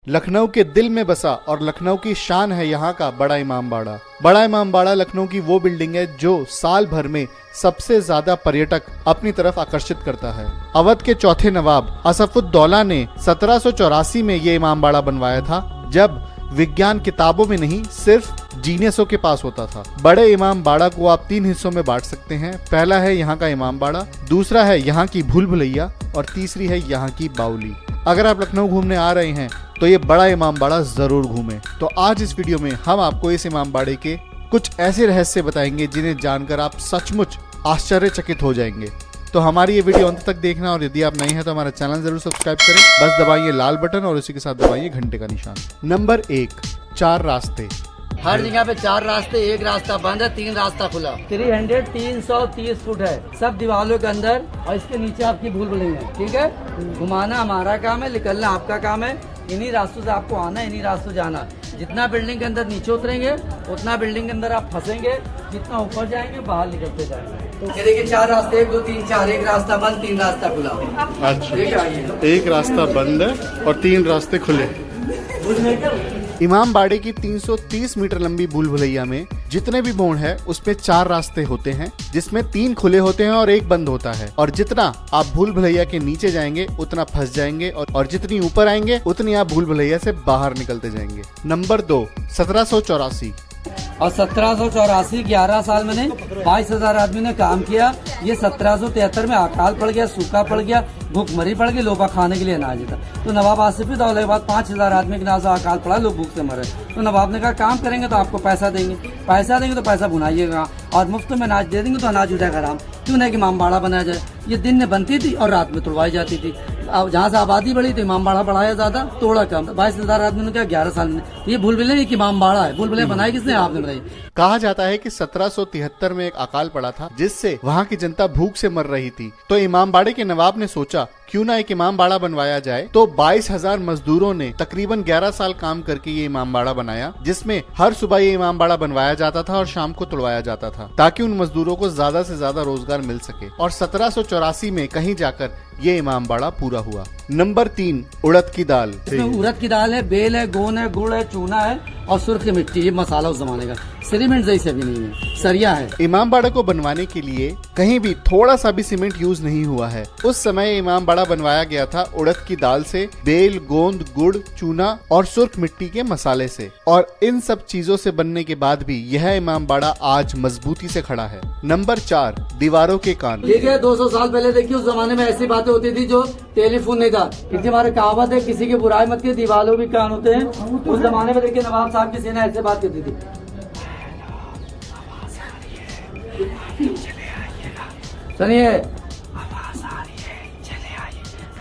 लखनऊ के दिल में बसा और लखनऊ की शान है यहाँ का बड़ा इमाम बाड़ा। बड़ा इमाम बाड़ा लखनऊ की वो बिल्डिंग है जो साल भर में सबसे ज्यादा पर्यटक अपनी तरफ आकर्षित करता है। अवध के चौथे नवाब असफुद्दौला ने 1784 में ये इमाम बाड़ा बनवाया था, जब विज्ञान किताबों में नहीं सिर्फ जीनियसों के पास होता था। बड़े इमाम बाड़ा को आप 3 हिस्सों में बांट सकते हैं। पहला है यहाँ का इमाम बाड़ा, दूसरा है यहाँ की भूल भुलैया और तीसरी है यहाँ की बाउली। अगर आप लखनऊ घूमने आ रहे हैं तो ये बड़ा इमाम बाड़ा जरूर घूमें। तो आज इस वीडियो में हम आपको इस इमाम बाड़े के कुछ ऐसे रहस्य बताएंगे जिन्हें जानकर आप सचमुच आश्चर्यचकित हो जाएंगे। तो हमारी ये वीडियो अंत तक देखना और यदि आप नए हैं तो हमारा चैनल जरूर सब्सक्राइब करें। बस दबाइए लाल बटन और उसी के साथ दबाइए घंटे का निशान। नंबर 1, 4 रास्ते। हर जगह पे 4 रास्ते, एक रास्ता बंद है, 3 रास्ता खुला। 330 फुट है, सब दीवारों के अंदर और इसके नीचे आपकी भूल भुलैया। ठीक है, घुमाना हमारा काम है, निकलना आपका काम है। इन्हीं रास्तों से आपको आना, इन्हीं रास्तों जाना। जितना बिल्डिंग के अंदर नीचे उतरेंगे उतना बिल्डिंग के अंदर आप फंसेंगे, जितना ऊपर जाएंगे बाहर निकलते जाएंगे। तो देखिए 4 रास्ते, 1 2 3 4, एक रास्ता बंद, 3 रास्ता खुला। अच्छा, एक रास्ता बंद है और 3 रास्ते खुले। इमाम बाड़े की 330 मीटर लंबी भूल भुलैया में जितने भी मोड़ है उसमें 4 रास्ते होते हैं, जिसमें 3 खुले होते हैं और 1 बंद होता है। और जितना आप भूल भुलैया के नीचे जाएंगे उतना फंस जाएंगे और जितनी ऊपर आएंगे उतनी आप भूल भुलैया से बाहर निकलते जाएंगे। नंबर 2, 1784। और 1784 11 साल में 22,000 आदमी ने काम किया। ये 1773 में अकाल पड़ गया, सूखा पड़ गया, भूखमरी पड़ गई, लोग खाने के लिए अनाज था। तो नवाब आसिफउद्दौला के बाद 5,000 आदमी के नाज अकाल पड़ा, लोग भूख से मरे। तो नवाब ने कहा काम करेंगे तो आपको पैसा देंगे, तो पैसा भुनाइएगा, और मुफ्त में अनाज दे देंगे तो अनाज उठाएगा हराम। क्यों नहीं कि इमाम बाड़ा बनाया जाए। ये दिन में बनती थी और रात में तोड़वाई जाती थी। जहाँ से आबादी बढ़ी तो इमाम बाड़ा बढ़ाया ज्यादा, तोड़ा कम। 22,000 आदमी ने क्या 11 साल में। ये भूल भुलैया कि इमाम बाड़ा है। भूल भुलैया बनाई किसने? आपने बनाई। कहा जाता है कि 1773 में एक अकाल पड़ा था जिससे वहाँ की जनता भूख से मर रही थी। तो इमाम बाड़े के नवाब ने सोचा क्यों ना एक इमाम बाड़ा बनवाया जाए। तो 22,000 मजदूरों ने तकरीबन 11 साल काम करके ये इमाम बाड़ा बनाया, जिसमें हर सुबह ये इमाम बाड़ा बनवाया जाता था और शाम को तोड़वाया जाता था, ताकि उन मजदूरों को ज्यादा से ज्यादा रोजगार मिल सके। और 1784 में कहीं जाकर ये इमाम बाड़ा पूरा हुआ। नंबर 3, उड़द की दाल। इसमें उड़द की दाल है, बेल है, गोन है, गुड़ है, चूना है और सुर्खी मिट्टी। ये मसाला उस जमाने का, सीमेंट जैसे भी नहीं है, सरिया है। इमाम बाड़ा को बनवाने के लिए कहीं भी थोड़ा सा भी सीमेंट यूज नहीं हुआ है। उस समय इमाम बाड़ा बनवाया गया था उड़द की दाल से, बेल, गोंद, गुड़, चूना और सुर्ख मिट्टी के मसाले से। और इन सब चीजों से बनने के बाद भी यह इमाम बाड़ा आज मजबूती से खड़ा है। नंबर 4, दीवारों के कान। ठीक है, 200 साल पहले देखिए उस जमाने में ऐसी बातें होती थी जो टेलीफोन नहीं था। इसलिए हमारे कहावत है, किसी की बुराई मत की, दीवारों भी कान होते हैं। उस जमाने में देखिए नवाब साहब की सेना ऐसे बात करती थी। सुनिए,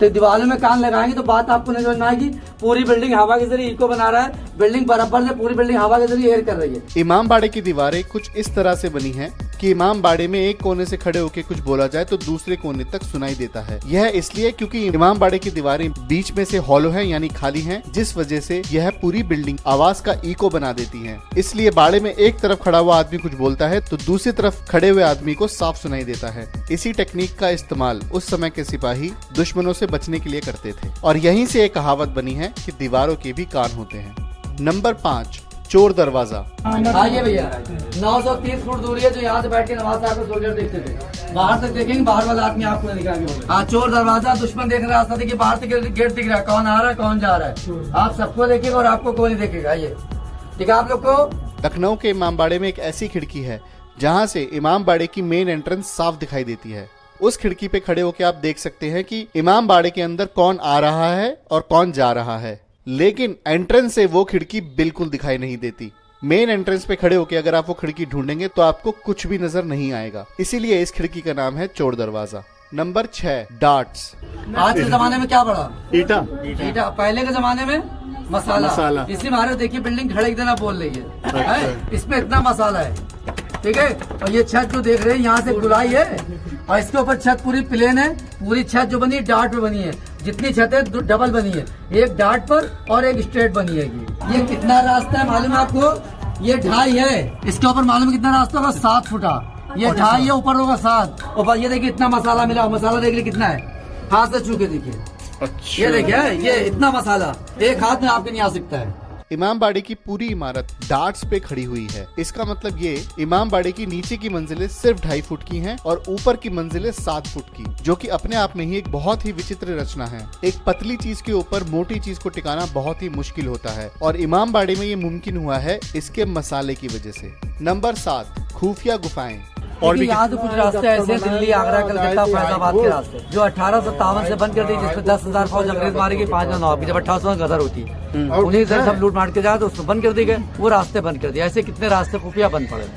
तो दीवारों में कान लगाएंगे तो बात आपको नहीं समझ में आएगी। पूरी बिल्डिंग हवा के जरिए इको बना रहा है, बिल्डिंग बराबर से पूरी बिल्डिंग हवा के जरिए एयर कर रही है। इमाम बाड़े की दीवारें कुछ इस तरह से बनी हैं कि इमाम बाड़े में एक कोने से खड़े होकर कुछ बोला जाए तो दूसरे कोने तक सुनाई देता है। यह इसलिए क्योंकि इमाम बाड़े की दीवारें बीच में से हॉलो हैं, यानी खाली हैं, जिस वजह से यह पूरी बिल्डिंग आवाज का इको बना देती है। इसलिए बाड़े में एक तरफ खड़ा हुआ आदमी कुछ बोलता है तो दूसरी तरफ खड़े हुए आदमी को साफ सुनाई देता है। इसी टेक्निक का इस्तेमाल उस समय के सिपाही दुश्मनों से बचने के लिए करते थे और यहीं से एक कहावत बनी है कि दीवारों के भी कान होते हैं। नंबर 5, चोर दरवाजा। आइए भैया, 930 फुट दूरी है जो यहाँ से बैठ के नवाज साहब को सोल्जर देखते थे। बाहर तक देखेंगे, बाहर वाला आदमी आपको नहीं दिखाएंगे। हाँ, चोर दरवाजा, दुश्मन देख रहा रास्ता देखिए, बाहर से गेट दिख रहा है, कौन आ रहा है कौन जा रहा है, आप सबको देखेगा और आपको कोई नहीं देखेगा। ये ठीक है, आप लोग को लखनऊ के इमाम बाड़े में एक ऐसी खिड़की है जहाँ से इमाम बाड़े की मेन एंट्रेंस साफ दिखाई देती है। उस खिड़की पे खड़े होकर आप देख सकते हैं कि इमाम बाड़े के अंदर कौन आ रहा है और कौन जा रहा है, लेकिन एंट्रेंस से वो खिड़की बिल्कुल दिखाई नहीं देती। मेन एंट्रेंस पे खड़े होकर अगर आप वो खिड़की ढूंढेंगे तो आपको कुछ भी नजर नहीं आएगा, इसीलिए इस खिड़की का नाम है चोर दरवाजा। Number 6, darts. आज के जमाने में क्या पड़ा? ईटा। पहले के जमाने में मसाला। इसलिए हमारे देखिए बिल्डिंग खड़े देना बोल रही है, इसमें इतना मसाला है। ठीक है, और ये छत जो देख रहे हैं यहाँ से गुलाई है और इसके ऊपर छत पूरी प्लेन है। पूरी छत जो बनी है डार्ट पे बनी है। जितनी छत है डबल बनी है, एक डार्ट पर और एक स्ट्रेट बनी है। ये कितना रास्ता है मालूम है आपको? ये 2.5 है। इसके ऊपर मालूम है कितना रास्ता होगा? 7 फुटा। ये 2.5 है, ऊपर होगा 7। और ये देखिए इतना मसाला मिला। मसाला देख लीजिए कितना है, हाथ से छू के देखिए। अच्छा। ये देखिए ये इतना मसाला एक हाथ में आपके नहीं आ सकता है। इमामबाड़े की पूरी इमारत डार्ट्स पे खड़ी हुई है। इसका मतलब ये इमामबाड़े की नीचे की मंजिलें सिर्फ 2.5 फुट की हैं और ऊपर की मंजिलें 7 फुट की, जो कि अपने आप में ही एक बहुत ही विचित्र रचना है। एक पतली चीज के ऊपर मोटी चीज को टिकाना बहुत ही मुश्किल होता है और इमामबाड़े में ये मुमकिन हुआ है इसके मसाले की वजह से। नंबर 7, खुफिया गुफाएं। और भी यहाँ तो कुछ रास्ते ऐसे हैं, दिल्ली, आगरा, कलकत्ता, फैजाबाद के रास्ते जो 1857 से बंद कर दी, जिसमें 10,000 फौज अंग्रेज मारेगी, 5 नवाब की जब 1800 में गदर होती उन्हीं से सब लूट मार के जाए तो उसको बंद कर दी गए, वो रास्ते बंद कर दिए। ऐसे कितने रास्ते खुफिया बंद पड़े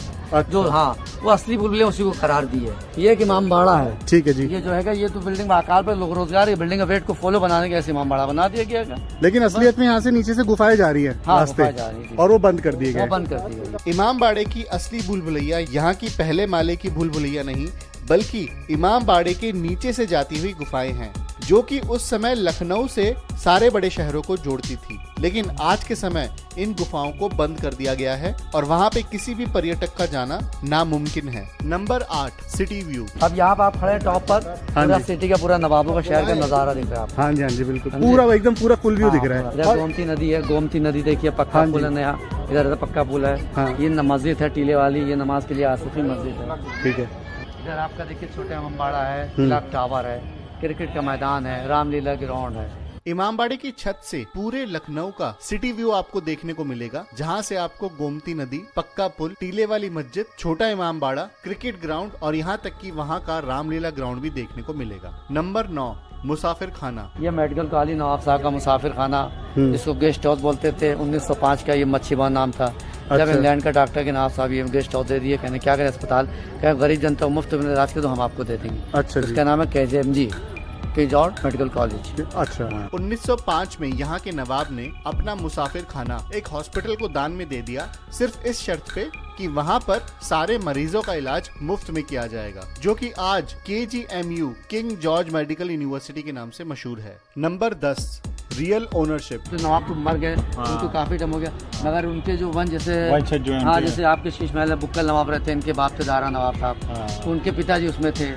जो हाँ वो असली बुलबुलें उसी को करार दी है। ये एक इमामबाड़ा है। ठीक है जी। ये जो है ये तो बिल्डिंग आकार पर लोग रोजगार, ये बिल्डिंग का वेट को फॉलो बनाने के ऐसे इमामबाड़ा बना दिया गया है। लेकिन असलियत में यहाँ से नीचे से गुफाएं जा रही है रास्ते जा रही थी और वो बंद कर दिए वो गए। बंद कर दी गई। इमामबाड़े की असली भूलभुलैया यहाँ की पहले माले की भूलभुलैया नहीं बल्कि इमामबाड़े के नीचे से जाती हुई गुफाएं हैं, जो कि उस समय लखनऊ से सारे बड़े शहरों को जोड़ती थी। लेकिन आज के समय इन गुफाओं को बंद कर दिया गया है और वहाँ पे किसी भी पर्यटक का जाना नामुमकिन है। Number 8, city view. अब यहाँ पे आप खड़े हैं टॉप पर, पूरा सिटी का, पूरा नवाबों का शहर का नज़ारा दिख रहा है आपको। हाँ जी, हाँ जी, बिल्कुल पूरा एकदम पूरा फुल व्यू दिख रहा है। इधर गोमती नदी है, गोमती नदी देखिए, पक्का पुल है नया, इधर पक्का पुल है। ये मस्जिद है टीले वाली, ये नमाज के लिए आसिफी मस्जिद है। ठीक है। इधर आपका देखिए छोटा इमामबाड़ा है, क्लॉक टावर है, क्रिकेट का मैदान है, रामलीला ग्राउंड है। इमामबाड़े की छत से पूरे लखनऊ का सिटी व्यू आपको देखने को मिलेगा, जहां से आपको गोमती नदी, पक्का पुल, टीले वाली मस्जिद, छोटा इमामबाड़ा, क्रिकेट ग्राउंड और यहाँ तक कि वहाँ का रामलीला ग्राउंड भी देखने को मिलेगा। नंबर 9, मुसाफिर खाना। ये मेडिकल कॉलेज नवाब साहब का मुसाफिर खाना, जिसको गेस्ट हाउस बोलते थे। 1905 का ये मच्छीबान नाम था। जब इंग्लैंड का डॉक्टर के नाम साहब ये गेस्ट हाउस दे दिए, कहने क्या करें अस्पताल, क्या गरीब जनता को मुफ्त में इलाज के तो हम आपको दे देंगे। अच्छा, इसका नाम है KJMG, king George medical college. अच्छा। 1905 में यहाँ के नवाब ने अपना मुसाफिर खाना एक हॉस्पिटल को दान में दे दिया, सिर्फ इस शर्त पे कि वहाँ पर सारे मरीजों का इलाज मुफ्त में किया जाएगा, जो कि आज KGMU, king George medical university के नाम से मशहूर है। Number 10, real ownership. तो नवाब तो मर गए, उनको काफी टाइम हो गया, मगर उनके जो वन जैसे जो हाँ जैसे आपके शीश महल में बुक्कल नवाब रहते हैं, इनके बाप थे दारा नवाब साहब, तो उनके पिताजी उसमें थे।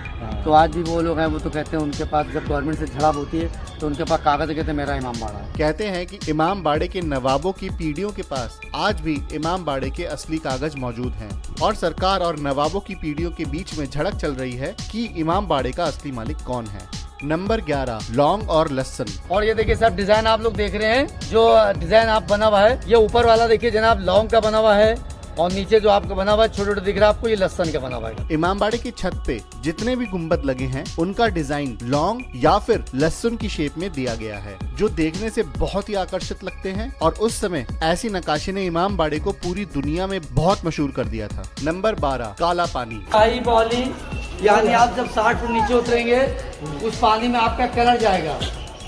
तो आज भी वो लोग हैं, वो तो कहते हैं उनके पास जब गवर्नमेंट से झड़प होती है तो उनके पास कागज कहते हैं मेरा इमामबाड़ा है। कहते हैं कि इमामबाड़े के नवाबों की पीढ़ियों के पास आज भी इमामबाड़े के असली कागज मौजूद हैं और सरकार और नवाबों की पीढ़ियों के बीच में झड़प चल रही है कि इमामबाड़े का असली मालिक कौन है। नंबर 11, लौंग और लहसुन। और ये देखिए सब डिजाइन आप लोग देख रहे हैं, जो डिजाइन आप बना हुआ है, ये ऊपर वाला देखिए जनाब लौंग का बना हुआ है और नीचे जो आपका बना हुआ है छोटे छोटे दिख रहा है आपको, ये लहसुन का बना हुआ है। इमामबाड़े की छत पे जितने भी गुंबद लगे हैं उनका डिजाइन लौंग या फिर लहसुन की शेप में दिया गया है, जो देखने से बहुत ही आकर्षित लगते हैं और उस समय ऐसी नक्काशी ने इमामबाड़े को पूरी दुनिया में बहुत मशहूर कर दिया था। नंबर 12, काला पानी। काई बॉली, यानी आप जब 60 फुट नीचे उतरेंगे उस पानी में आपका कलर जाएगा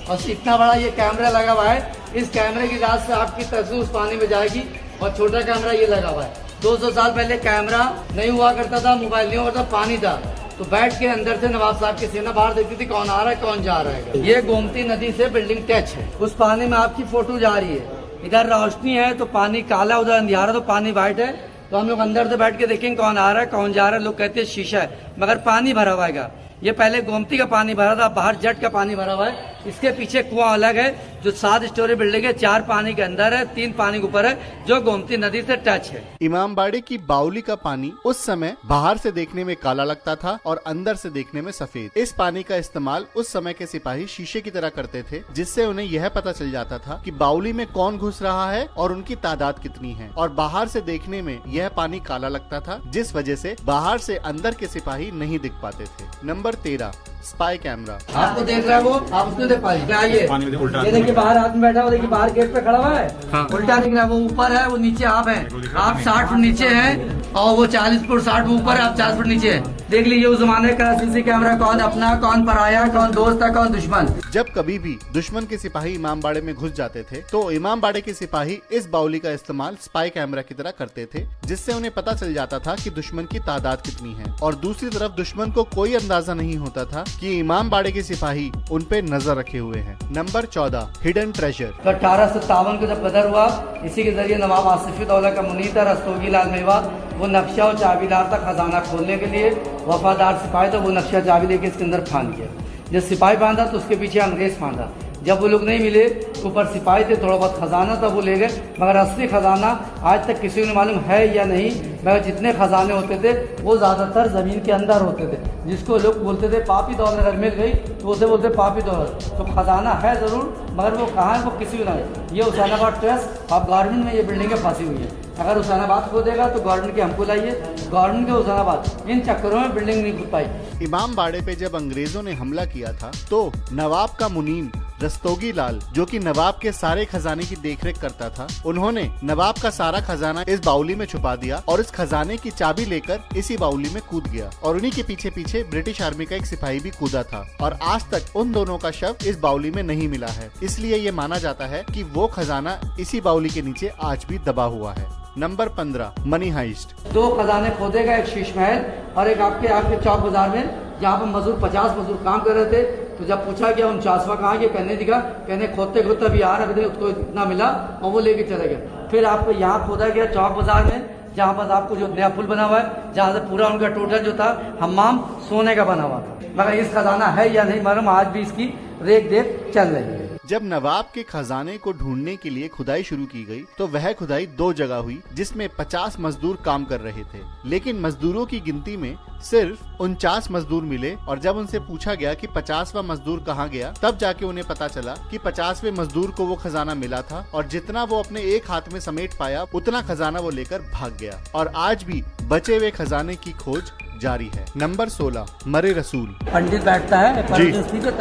और इतना बड़ा ये कैमरा लगा हुआ है, इस कैमरे की रात से आपकी तस्वीर उस पानी में जाएगी और छोटा कैमरा ये लगा हुआ है। 200 साल पहले कैमरा नहीं हुआ करता था, मोबाइल नहीं हुआ करता, पानी था, तो बैठ के अंदर से नवाब साहब की सेना बाहर देखती थी कौन आ रहा है कौन जा रहा है। ये गोमती नदी से बिल्डिंग टच है, उस पानी में आपकी फोटो जा रही है, इधर रोशनी है तो पानी काला, उधर अंधियारा तो पानी व्हाइट है, तो हम लोग अंदर से बैठ के देखेंगे कौन आ रहा है कौन जा रहा है। लोग कहते हैं शीशा है, मगर पानी भरा हुआ है। ये पहले गोमती का पानी भरा था, बाहर जट का पानी भरा हुआ है। इसके पीछे कुआं अलग है, जो 7 स्टोरी बिल्डिंग है, 4 पानी के अंदर है, 3 पानी के ऊपर है, जो गोमती नदी से टच है। इमामबाड़े की बाउली का पानी उस समय बाहर से देखने में काला लगता था और अंदर से देखने में सफेद। इस पानी का इस्तेमाल उस समय के सिपाही शीशे की तरह करते थे, जिससे उन्हें यह पता चल जाता था कि बाउली में कौन घुस रहा है और उनकी तादाद कितनी है। और बाहर से देखने में यह पानी काला लगता था, जिस वजह से बाहर से अंदर के सिपाही नहीं दिख पाते थे। Number 13, spy camera. आपको देख रहा है वो, आप उसको देख पाइए। ये देखिए बाहर आदमी बैठा हुआ, देखिए बाहर गेट पे खड़ा हुआ है, उल्टा दिख रहा है, वो ऊपर है वो नीचे आप हैं, आप 60 फुट नीचे हैं और वो 40 फुट 60 फुट ऊपर है, आप 40 फुट नीचे हैं। देख लीजिए उस जमाने का सीसी कैमरा, कौन अपना कौन पराया, कौन दोस्त है कौन दुश्मन। जब कभी भी दुश्मन के सिपाही इमामबाड़े में घुस जाते थे तो इमामबाड़े के सिपाही इस बाउली का इस्तेमाल स्पाई कैमरा की तरह करते थे, जिससे उन्हें पता चल जाता था कि दुश्मन की तादाद कितनी है। और दूसरी तरफ दुश्मन को कोई अंदाजा नहीं होता था कि इमामबाड़े के सिपाही उन पे नजर रखे हुए हैं। Number 14, hidden treasure. तो 1857 को जब गदर हुआ, इसी के जरिए नवाब आसिफी दौला का मुनीर था रस्तोगी लाल मेवा, वो नक्शा और चाबीदार था खजाना खोलने के लिए। वफादार सिपाही था, वो नक्शा चाबी लेके इसके अंदर फांद गया। जब सिपाही बांधा तो उसके पीछे अंग्रेज फांदा। जब वो लोग नहीं मिले, ऊपर सिपाही थे, थोड़ा बहुत खजाना था वो ले गए, मगर असली खजाना आज तक किसी को नहीं मालूम है या नहीं। मगर जितने खजाने होते थे वो ज़्यादातर ज़मीन के अंदर होते थे, जिसको लोग बोलते थे पापी दौलत। अगर मिल गई तो उसे बोलते पापी दौलत। तो खजाना है ज़रूर, मगर वो कहाँ है वो किसी को नहीं। ये हुसैनाबाद ट्रस्ट और गवर्नमेंट में ये बिल्डिंगें फंसी हुई है। अगर हुसैनाबाद खो देगा तो गवर्नमेंट के हमको लाइए, गवर्नमेंट के हुसैनाबाद। इन चक्करों में बिल्डिंग नहीं खुद पाई। इमाम बाड़े पे जब अंग्रेजों ने हमला किया था तो नवाब का मुनीम रस्तोगी लाल, जो कि नवाब के सारे खजाने की देखरेख करता था, उन्होंने नवाब का सारा खजाना इस बाउली में छुपा दिया और इस खजाने की चाबी लेकर इसी बाउली में कूद गया। और उन्हीं के पीछे पीछे ब्रिटिश आर्मी का एक सिपाही भी कूदा था और आज तक उन दोनों का शव इस बाउली में नहीं मिला है। इसलिए ये माना जाता है कि वो खजाना इसी बाउली के नीचे आज भी दबा हुआ है। Number 15, money heist. 2 खजाने खोदे गए, एक शीश महल और एक आपके चौक बाजार में, जहाँ पर मजदूर 50 मजदूर काम कर रहे थे। तो जब पूछा गया 49वां कहाँ गया, कहने दिखा, कहने खोदते खोदते अभी आ रहा, उसको इतना मिला और वो लेके चले गए। फिर आपको यहाँ खोदा गया चौक बाजार में, जहाँ पर आपको जो नया पुल बना हुआ है, जहाँ से पूरा उनका टोटल जो था हम्माम सोने का बना हुआ था। मगर इस खजाना है या नहीं मालूम, आज भी इसकी रेख देख चल रही है। जब नवाब के खजाने को ढूंढने के लिए खुदाई शुरू की गई तो वह खुदाई 2 जगह हुई, जिसमें 50 मजदूर काम कर रहे थे। लेकिन मजदूरों की गिनती में सिर्फ 49 मजदूर मिले और जब उनसे पूछा गया कि 50वां मजदूर कहाँ गया, तब जाके उन्हें पता चला कि 50वें मजदूर को वो खजाना मिला था और जितना वो अपने एक हाथ में समेट पाया उतना खजाना वो लेकर भाग गया। और आज भी बचे हुए खजाने की खोज जारी है। नंबर 16, मरे रसूल। पंडित बैठता है,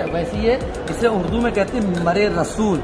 वैसे ये इसे उर्दू में कहते हैं मरे रसूल।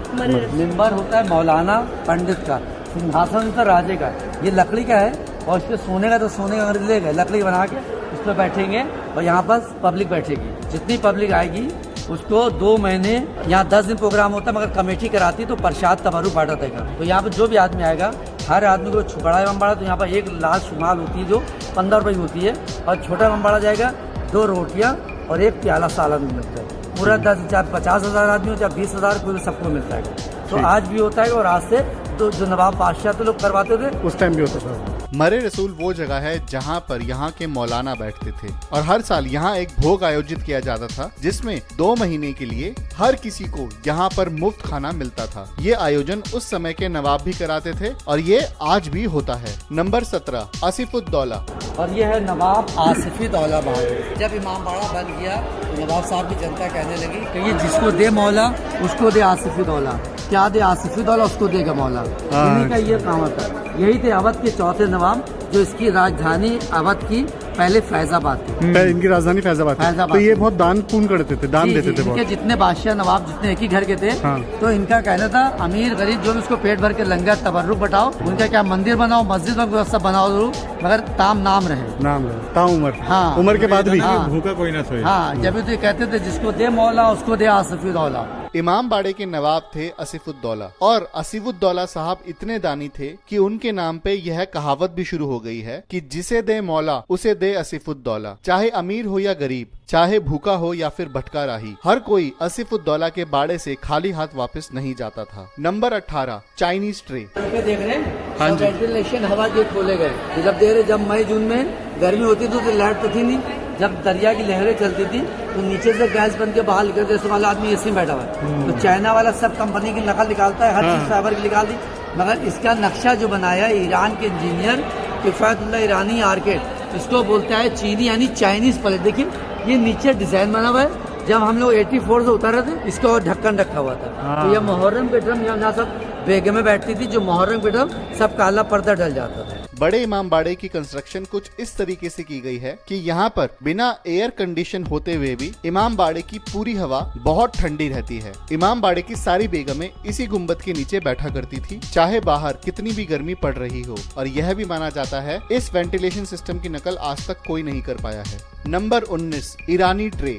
मिंबर होता है मौलाना पंडित का, सिंहासन होता है राजे का। ये लकड़ी का है और इस पे सोने का, तो सोने का ले गए लकड़ी बना के उस पर बैठेंगे और यहाँ पर पब्लिक बैठेगी। जितनी पब्लिक आएगी उसको 2 महीने, यहाँ 10 दिन प्रोग्राम होता है, मगर कमेटी कराती तो प्रसाद तबरुक बांटा देगा। तो यहाँ पर जो भी आदमी आएगा, हर आदमी को बड़ा इमाम बाड़ा, तो यहाँ पर एक लाल शुमाल होती है जो 15 रुपये की होती है, और छोटा इमाम बाड़ा जाएगा 2 रोटियाँ और 1 प्याला सालन मिलता है। पूरा 10, चाहे 50,000 आदमी हो चाहे 20,000, पूरे सबको मिलता है। तो आज भी होता है और आज से तो जो नवाब बादशाह तो लोग करवाते थे उस टाइम भी होता था। मरे रसूल वो जगह है जहाँ पर यहाँ के मौलाना बैठते थे और हर साल यहाँ एक भोग आयोजित किया जाता था, जिसमें 2 महीने के लिए हर किसी को यहाँ पर मुफ्त खाना मिलता था। ये आयोजन उस समय के नवाब भी कराते थे और ये आज भी होता है। नंबर 17, आसिफुद्दौला। और ये है नवाब आसिफुद्दौला बहादुर। जब इमाम बाड़ा बन गया तो नवाब साहब की जनता कहने लगी कि ये जिसको दे मौला उसको दे आसिफुद्दौला, क्या दे आसिफुद्दौला उसको देगा मौला। इन्हीं का ये काम था। यही थे अवध के चौथे नवाब, जो इसकी राजधानी अवध की पहले फैजाबाद थी। इनकी राजधानी फैजाबाद थी। तो ये बहुत दान पुण्य करते थे, दान देते थे। इनके जितने बादशाह नवाब जितने एक ही घर के थे, तो इनका कहना था अमीर गरीब जो भी उसको पेट भर के लंगर तबर्रुक बटाओ, उनका क्या मंदिर बनाओ, मस्जिद में व्यवस्था बनाओ जरूर, मगर नाम रहे ताउमर। हाँ, उम्र के बाद भी भूखा कोई ना सोए। हाँ, जब तो कहते थे जिसको दे मौला उसको दे आसिफुद्दौला। इमाम बाड़े के नवाब थे आसिफुद्दौला और आसिफुद्दौला साहब इतने दानी थे कि उनके नाम पे यह कहावत भी शुरू हो गई है कि जिसे दे मौला उसे दे आसिफुद्दौला। चाहे अमीर हो या गरीब, चाहे भूखा हो या फिर भटका राही, हर कोई आसिफुद्दौला के बाड़े से खाली हाथ वापस नहीं जाता था। Number 18, Chinese tray. देख रहे हैं वेंटिलेशन हवा के खोले गए। जब मई जून में गर्मी होती थी तो लाइट तो थी नहीं, जब दरिया की लहरें चलती थी तो नीचे से गैस बन के बाहर निकलते, जैसे वाला आदमी एसी में बैठा हुआ है। तो चाइना वाला सब कंपनी की नकल निकालता है, हर चीज फाइबर की निकाल दी, मगर इसका नक्शा जो बनाया ईरान के इंजीनियर किफायतुल्लाह ईरानी आर्किटेक्ट, इसको बोलता है चीनी यानी चाइनीज प्लेट। देखिए ये नीचे डिजाइन बना हुआ है। जब हम लोग 84 से उतारे थे इसका ढक्कन रखा हुआ था। तो यह मुहर्रम के ड्रम यहाँ सब बेगमें बैठती थी, जो मुहर्रम के ड्रम सब काला पर्दा डल जाता था। बड़े इमाम बाड़े की कंस्ट्रक्शन कुछ इस तरीके से की गई है कि यहाँ पर बिना एयर कंडीशन होते हुए भी इमाम बाड़े की पूरी हवा बहुत ठंडी रहती है। इमाम बाड़े की सारी बेगमें इसी गुंबद के नीचे बैठा करती थी, चाहे बाहर कितनी भी गर्मी पड़ रही हो। और यह भी माना जाता है इस वेंटिलेशन सिस्टम की नकल आज तक कोई नहीं कर पाया है। नंबर 19, ईरानी ट्रे।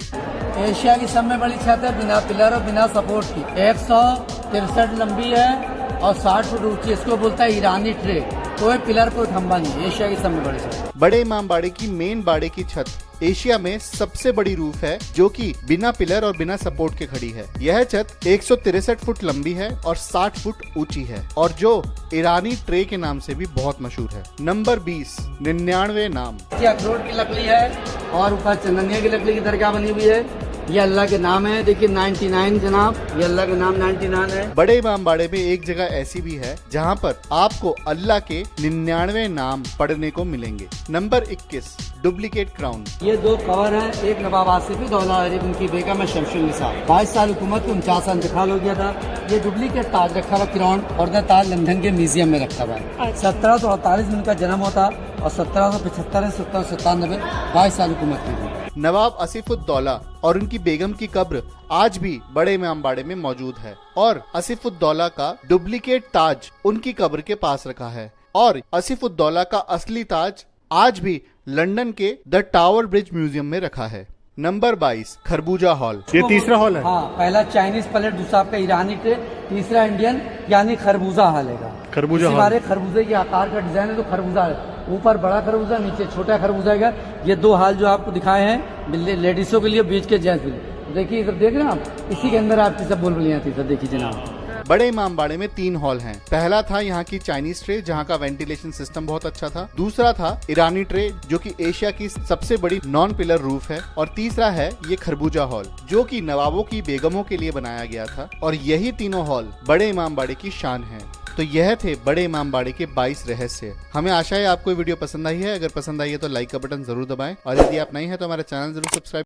एशिया की सब में बड़ी छत है, बिना पिलर और बिना सपोर्ट की, 163 लंबी है और 60 फुट ऊंची। इसको बोलता है ईरानी ट्रे। कोई पिलर कोई खंभा नहीं, एशिया की सब में बड़ी छत। बड़े इमाम बाड़े की मेन बाड़े की छत एशिया में सबसे बड़ी रूफ है, जो कि बिना पिलर और बिना सपोर्ट के खड़ी है। यह छत 163 फुट लंबी है और 60 फुट ऊंची है और जो ईरानी ट्रे के नाम से भी बहुत मशहूर है। नंबर 20, 99 नाम। अखरोट की लकड़ी है और ऊपर चंदनिया की लकड़ी की दरगाह बनी हुई है ये अल्लाह के नाम है, देखिए 99 जनाब, ये अल्लाह के नाम 99 है। बड़े इमाम बाड़े में एक जगह ऐसी भी है जहाँ पर आपको अल्लाह के 99 नाम पढ़ने को मिलेंगे। Number 21, duplicate crown. ये 2 कवर है, एक नवाब आसिफी दौला और एक उनकी बेगम है शमशुन्निसा। 22 साल हुकूमत के 49 साल इंतकाल हो गया था। ये डुप्लीकेट ताज रखा हुआ क्राउन और ताज लंदन के म्यूजियम में रखा हुआ है। 1748 में उनका जन्म होता और 1775 1797 22 साल हुकूमत की थी। नवाब आसिफुद्दौला और उनकी बेगम की कब्र आज भी बड़े इमामबाड़े में मौजूद है और आसिफुद्दौला का डुप्लीकेट ताज उनकी कब्र के पास रखा है और आसिफुद्दौला का असली ताज आज भी लंदन के द टावर ब्रिज म्यूजियम में रखा है। नंबर 22, खरबूजा हॉल। ये तीसरा हॉल है। हाँ, पहला चाइनीज प्लेट, दूसरा आपका ईरानी ट्रे, तीसरा इंडियन यानी खरबूजा हॉल है। खरबूजा हॉल। हमारे खरबूजे के आकार का डिजाइन है तो खरबूजा है, ऊपर बड़ा खरबूजा नीचे छोटा खरबूजा है। ये 2 हॉल जो आपको दिखाए हैं लेडीजों के लिए, बीच के जेंट्स के लिए। देखिए इधर देख रहे हैं आप, इसी के अंदर आपकी सब बुलबुलियां थी। सर देखिए जनाब, बड़े इमामबाड़े में 3 हॉल हैं। पहला था यहाँ की चाइनीज ट्रे जहाँ का वेंटिलेशन सिस्टम बहुत अच्छा था। दूसरा था ईरानी ट्रे जो कि एशिया की सबसे बड़ी नॉन पिलर रूफ है और तीसरा है ये खरबूजा हॉल जो कि नवाबों की बेगमों के लिए बनाया गया था और यही तीनों हॉल बड़े इमामबाड़े की शान है। तो यह थे बड़े इमामबाड़े के 22 रहस्य। हमें आशा है आपको ये वीडियो पसंद आई है। अगर पसंद आई है तो लाइक का बटन जरूर दबाएं और यदि आप नए हैं तो हमारा चैनल जरूर सब्सक्राइब